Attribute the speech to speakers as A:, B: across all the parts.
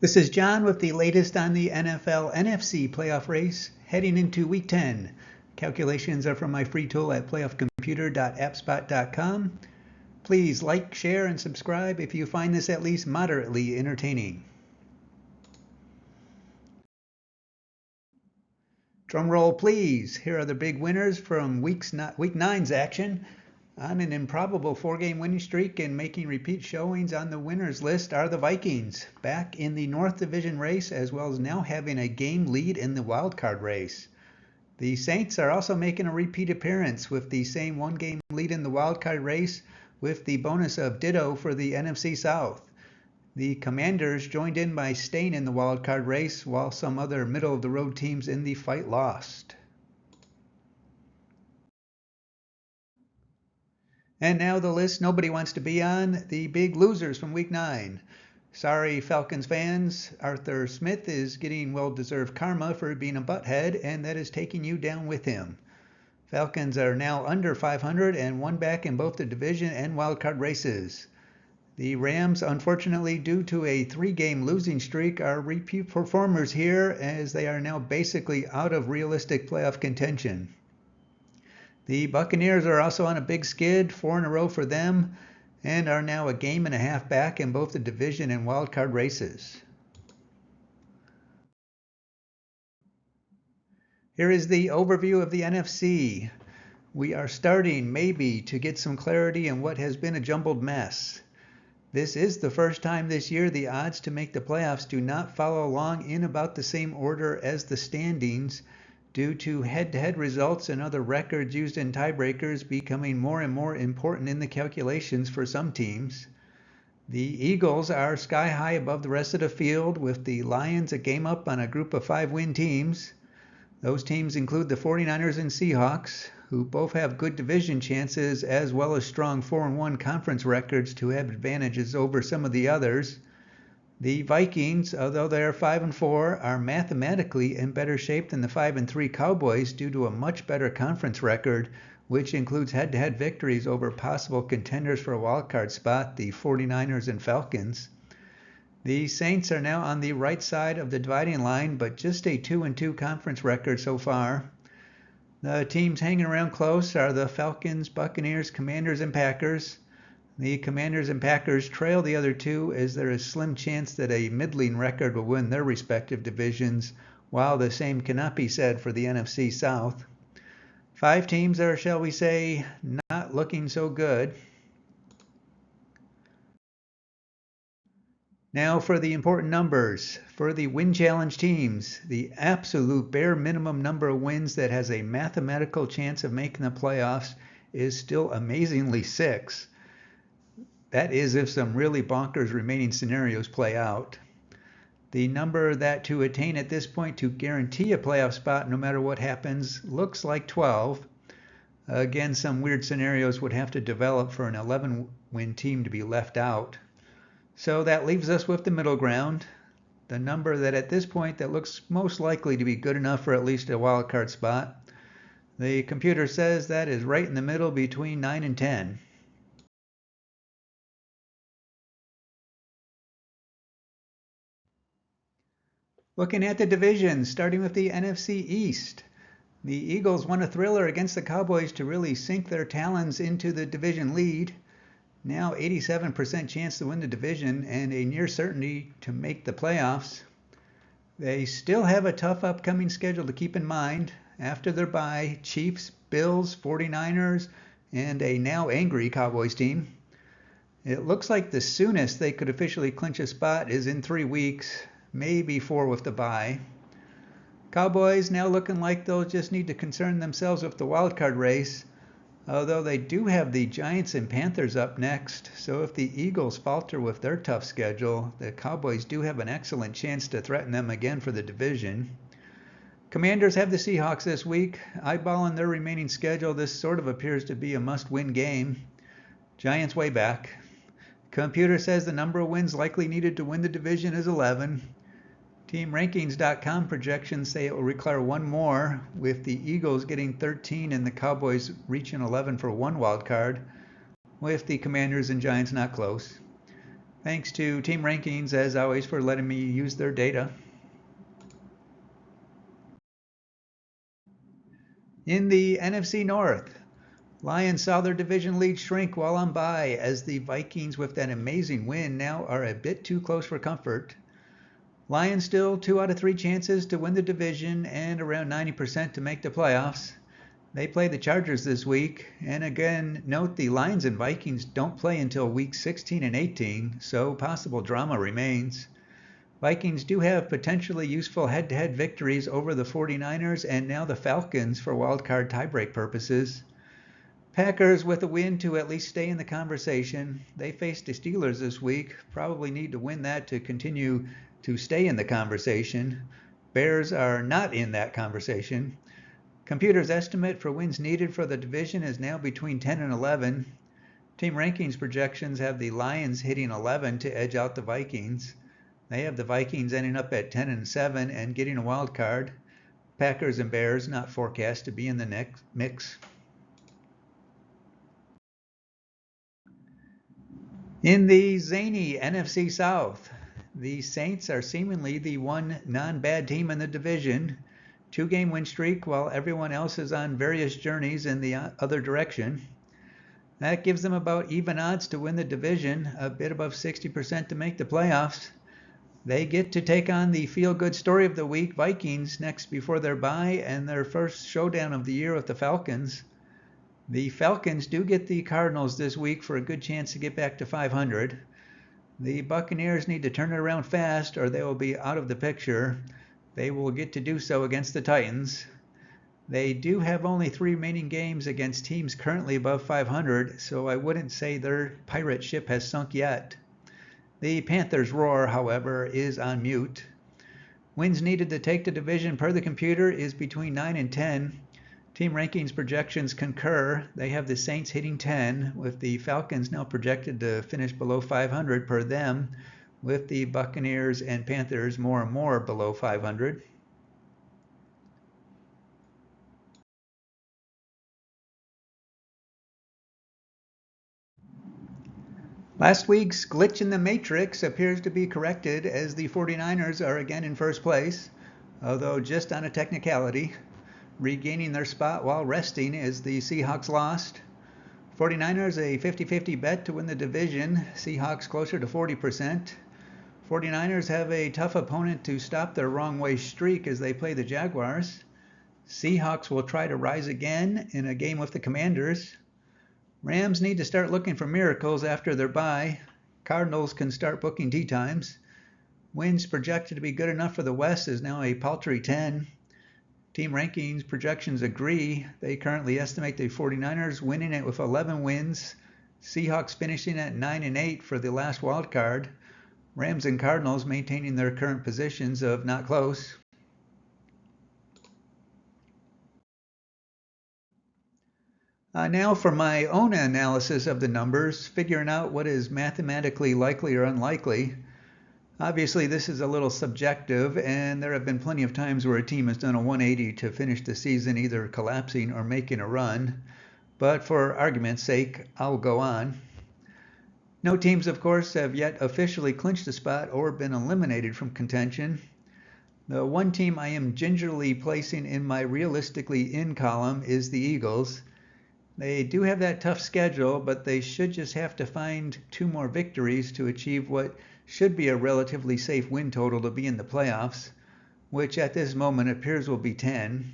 A: This is John with the latest on the NFL NFC playoff race heading into Week 10. Calculations are from my free tool at playoffcomputer.appspot.com. Please like, share, and subscribe if you find this at least moderately entertaining. Drum roll, please. Here are the big winners from Week 9's action. On an improbable 4-game winning streak and making repeat showings on the winners list are the Vikings, back in the North Division race as well as now having a game lead in the wildcard race. The Saints are also making a repeat appearance with the same 1-game lead in the wildcard race with the bonus of ditto for the NFC South. The Commanders joined in by staying in the wildcard race while some other middle-of-the-road teams in the fight lost. And now the list nobody wants to be on, the big losers from Week 9. Sorry, Falcons fans, Arthur Smith is getting well-deserved karma for being a butthead, and that is taking you down with him. Falcons are now under 500 and one back in both the division and wildcard races. The Rams, unfortunately, due to a 3-game losing streak, are repeat performers here as they are now basically out of realistic playoff contention. The Buccaneers are also on a big skid, 4 in a row for them, and are now a game and a half back in both the division and wildcard races. Here is the overview of the NFC. We are starting, maybe, to get some clarity in what has been a jumbled mess. This is the first time this year the odds to make the playoffs do not follow along in about the same order as the standings, due to head-to-head results and other records used in tiebreakers becoming more and more important in the calculations for some teams. The Eagles are sky high above the rest of the field, with the Lions a game up on a group of 5-win teams. Those teams include the 49ers and Seahawks, who both have good division chances as well as strong 4-1 conference records to have advantages over some of the others. The Vikings, although they are 5-4, are mathematically in better shape than the 5-3 Cowboys due to a much better conference record, which includes head-to-head victories over possible contenders for a wildcard spot, the 49ers and Falcons. The Saints are now on the right side of the dividing line, but just a 2-2 conference record so far. The teams hanging around close are the Falcons, Buccaneers, Commanders, and Packers. The Commanders and Packers trail the other two, as there is slim chance that a middling record will win their respective divisions, while the same cannot be said for the NFC South. 5 teams are, shall we say, not looking so good. Now for the important numbers. For the win challenge teams, the absolute bare minimum number of wins that has a mathematical chance of making the playoffs is still amazingly 6. That is if some really bonkers remaining scenarios play out. The number that to attain at this point to guarantee a playoff spot no matter what happens looks like 12. Again, some weird scenarios would have to develop for an 11-win team to be left out. So that leaves us with the middle ground, the number that at this point that looks most likely to be good enough for at least a wild card spot. The computer says that is right in the middle between 9 and 10. Looking at the divisions, starting with the NFC East. The Eagles won a thriller against the Cowboys to really sink their talons into the division lead. Now 87% chance to win the division and a near certainty to make the playoffs. They still have a tough upcoming schedule to keep in mind. After their bye, Chiefs, Bills, 49ers, and a now angry Cowboys team. It looks like the soonest they could officially clinch a spot is in 3 weeks. Maybe 4 with the bye. Cowboys now looking like they'll just need to concern themselves with the wildcard race, although they do have the Giants and Panthers up next, so if the Eagles falter with their tough schedule, the Cowboys do have an excellent chance to threaten them again for the division. Commanders have the Seahawks this week. Eyeballing their remaining schedule, this sort of appears to be a must-win game. Giants way back. Computer says the number of wins likely needed to win the division is 11. TeamRankings.com projections say it will require 1 more, with the Eagles getting 13 and the Cowboys reaching 11 for 1 wild card, with the Commanders and Giants not close. Thanks to Team Rankings, as always, for letting me use their data. In the NFC North, Lions saw their division lead shrink while on bye as the Vikings, with that amazing win, now are a bit too close for comfort. Lions still 2 out of 3 chances to win the division and around 90% to make the playoffs. They play the Chargers this week, and again, note the Lions and Vikings don't play until weeks 16 and 18, so possible drama remains. Vikings do have potentially useful head-to-head victories over the 49ers and now the Falcons for wildcard tiebreak purposes. Packers with a win to at least stay in the conversation. They face the Steelers this week, probably need to win that to continue to stay in the conversation. Bears are not in that conversation. Computer's estimate for wins needed for the division is now between 10 and 11. Team Rankings projections have the Lions hitting 11 to edge out the Vikings. They have the Vikings ending up at 10 and 7 and getting a wild card. Packers and Bears not forecast to be in the next mix. In the zany NFC South, the Saints are seemingly the one non-bad team in the division. 2-game win streak while everyone else is on various journeys in the other direction. That gives them about even odds to win the division, a bit above 60% to make the playoffs. They get to take on the feel-good story of the week, Vikings, next before their bye and their first showdown of the year with the Falcons. The Falcons do get the Cardinals this week for a good chance to get back to 500. The Buccaneers need to turn it around fast or they will be out of the picture. They will get to do so against the Titans. They do have only 3 remaining games against teams currently above 500, so I wouldn't say their pirate ship has sunk yet. The Panthers' roar, however, is on mute. Wins needed to take the division per the computer is between 9 and 10. Team Rankings projections concur. They have the Saints hitting 10, with the Falcons now projected to finish below 500 per them, with the Buccaneers and Panthers more and more below 500. Last week's glitch in the matrix appears to be corrected as the 49ers are again in first place, although just on a technicality, regaining their spot while resting as the Seahawks lost. 49ers a 50-50 bet to win the division, Seahawks closer to 40%. 49ers have a tough opponent to stop their wrong way streak as they play the Jaguars. Seahawks will try to rise again in a game with the Commanders. Rams need to start looking for miracles after their bye. Cardinals can start booking tee times. Wins projected to be good enough for the West is now a paltry 10. Team Rankings projections agree. They currently estimate the 49ers winning it with 11 wins. Seahawks finishing at 9 and 8 for the last wild card. Rams and Cardinals maintaining their current positions of not close. Now for my own analysis of the numbers, figuring out what is mathematically likely or unlikely. Obviously, this is a little subjective, and there have been plenty of times where a team has done a 180 to finish the season either collapsing or making a run. But for argument's sake, I'll go on. No teams, of course, have yet officially clinched a spot or been eliminated from contention. The one team I am gingerly placing in my realistically in column is the Eagles. They do have that tough schedule, but they should just have to find 2 more victories to achieve what should be a relatively safe win total to be in the playoffs, which at this moment appears will be 10.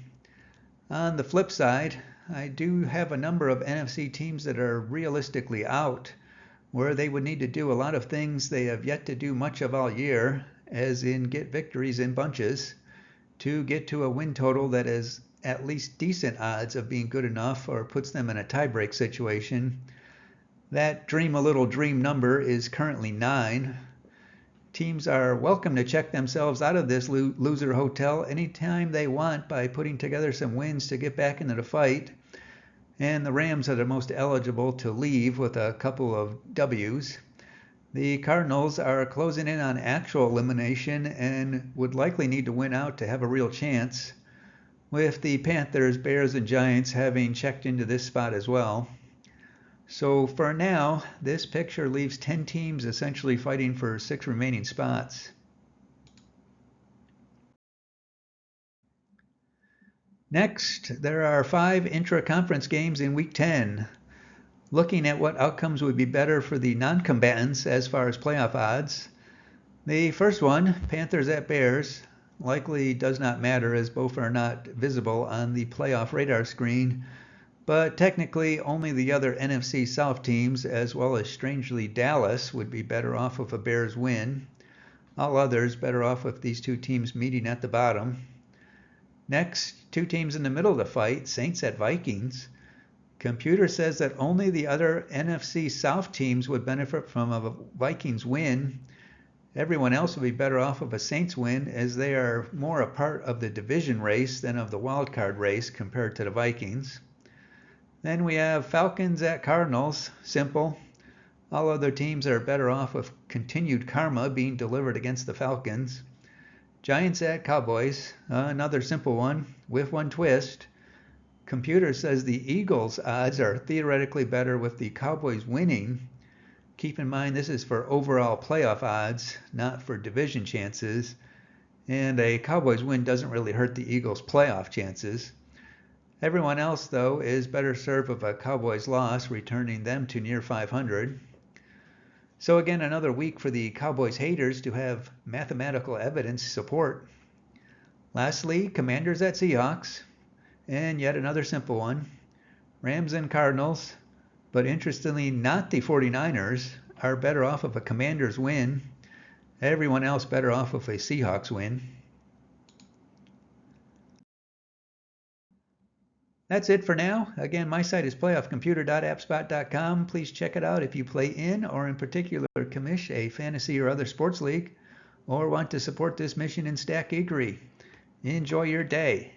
A: On the flip side, I do have a number of NFC teams that are realistically out, where they would need to do a lot of things they have yet to do much of all year, as in get victories in bunches, to get to a win total that is at least decent odds of being good enough or puts them in a tiebreak situation. That dream a little dream number is currently 9. Teams are welcome to check themselves out of this loser hotel anytime they want by putting together some wins to get back into the fight. And the Rams are the most eligible to leave with a couple of W's. The Cardinals are closing in on actual elimination and would likely need to win out to have a real chance, with the Panthers, Bears, and Giants having checked into this spot as well. So for now, this picture leaves 10 teams essentially fighting for 6 remaining spots. Next, there are 5 intra-conference games in Week 10. Looking at what outcomes would be better for the non-combatants as far as playoff odds. The first one, Panthers at Bears, likely does not matter as both are not visible on the playoff radar screen, but technically only the other NFC South teams, as well as strangely Dallas, would be better off of a Bears win. All others better off with these 2 teams meeting at the bottom. Next, 2 teams in the middle of the fight, Saints at Vikings. Computer says that only the other NFC South teams would benefit from a Vikings win. Everyone else would be better off of a Saints win, as they are more a part of the division race than of the wild card race compared to the Vikings. Then we have Falcons at Cardinals. Simple. All other teams are better off with continued karma being delivered against the Falcons. Giants at Cowboys. Another simple one with one twist. Computer says the Eagles' odds are theoretically better with the Cowboys winning. Keep in mind this is for overall playoff odds, not for division chances. And a Cowboys win doesn't really hurt the Eagles' playoff chances. Everyone else, though, is better served with a Cowboys loss, returning them to near 500. So again, another week for the Cowboys haters to have mathematical evidence support. Lastly, Commanders at Seahawks. And yet another simple one. Rams and Cardinals, but interestingly not the 49ers, are better off of a Commanders win. Everyone else better off of a Seahawks win. That's it for now. Again, my site is playoffcomputer.appspot.com. Please check it out if you play in or in particular commish a fantasy or other sports league or want to support this mission in Stack Geekery. Enjoy your day.